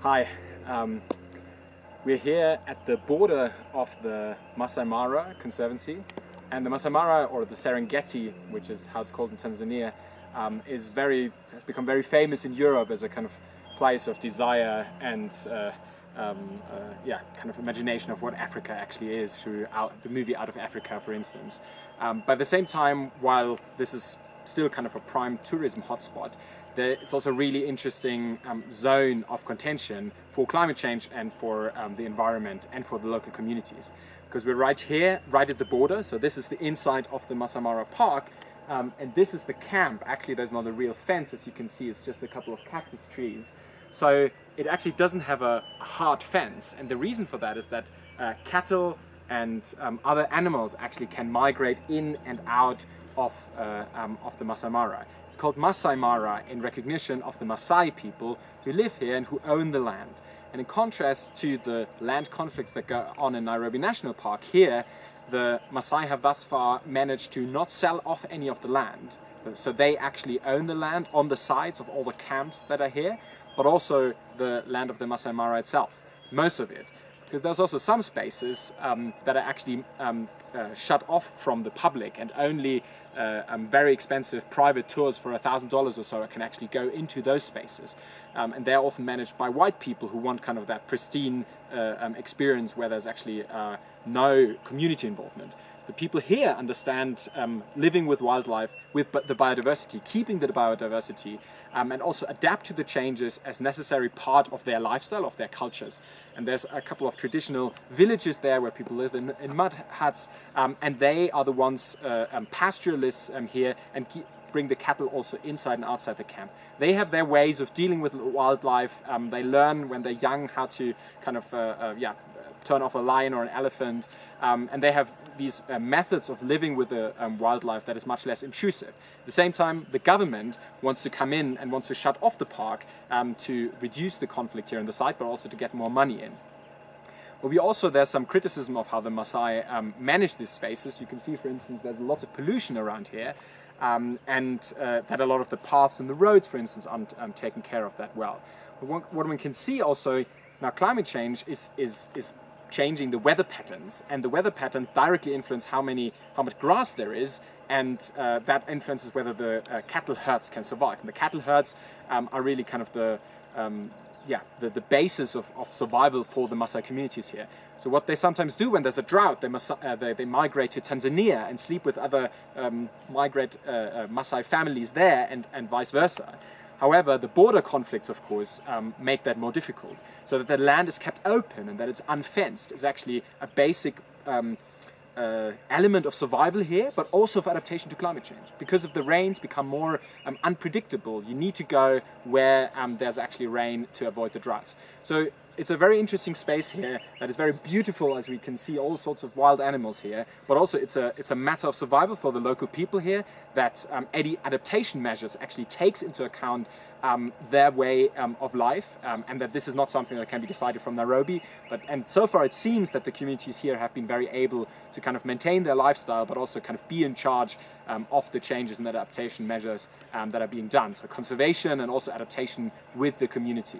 Hi, we're here at the border of the Maasai Mara Conservancy, and the Maasai Mara, or the Serengeti, which is how it's called in Tanzania, has become very famous in Europe as a kind of place of desire and kind of imagination of what Africa actually is through the movie Out of Africa, for instance. But at the same time, while this is still kind of a prime tourism hotspot, it's also a really interesting zone of contention for climate change and for the environment and for the local communities. Because we're right here, right at the border, so this is the inside of the Maasai Mara Park, and this is the camp. Actually, there's not a real fence, as you can see, it's just a couple of cactus trees. So it actually doesn't have a hard fence, and the reason for that is that cattle and other animals actually can migrate in and out of the Maasai Mara. It's called Maasai Mara in recognition of the Maasai people who live here and who own the land. And in contrast to the land conflicts that go on in Nairobi National Park, here the Maasai have thus far managed to not sell off any of the land. So they actually own the land on the sides of all the camps that are here, but also the land of the Maasai Mara itself, most of it. Because there's also some spaces that are actually shut off from the public, and only very expensive private tours for $1,000 or so can actually go into those spaces. And they're often managed by white people who want kind of that pristine experience where there's actually no community involvement. The people here understand living with wildlife, with the biodiversity, keeping the biodiversity, and also adapt to the changes as necessary part of their lifestyle, of their cultures. And there's a couple of traditional villages there where people live in mud huts, and they are the ones, pastoralists here, and bring the cattle also inside and outside the camp. They have their ways of dealing with wildlife. They learn when they're young how to kind of turn off a lion or an elephant, and they have these methods of living with the wildlife that is much less intrusive. At the same time, the government wants to come in and wants to shut off the park to reduce the conflict here on the site, but also to get more money in. But there's some criticism of how the Maasai manage these spaces. You can see, for instance, there's a lot of pollution around here, and that a lot of the paths and the roads, for instance, aren't taken care of that well. But what one can see also, now climate change is changing the weather patterns, and the weather patterns directly influence how much grass there is, and that influences whether the cattle herds can survive. And the cattle herds are really kind of the basis of survival for the Maasai communities here. So what they sometimes do when there's a drought, they migrate to Tanzania and sleep with other Maasai families there, and vice versa. However, the border conflicts, of course, make that more difficult. So that the land is kept open and that it's unfenced is actually a basic element of survival here, but also of adaptation to climate change. Because if the rains become more unpredictable, you need to go where there's actually rain to avoid the droughts. So it's a very interesting space here that is very beautiful, as we can see all sorts of wild animals here, but also it's a matter of survival for the local people here, that any adaptation measures actually takes into account their way of life, and that this is not something that can be decided from Nairobi. And so far it seems that the communities here have been very able to kind of maintain their lifestyle, but also kind of be in charge of the changes and adaptation measures that are being done. So conservation and also adaptation with the community.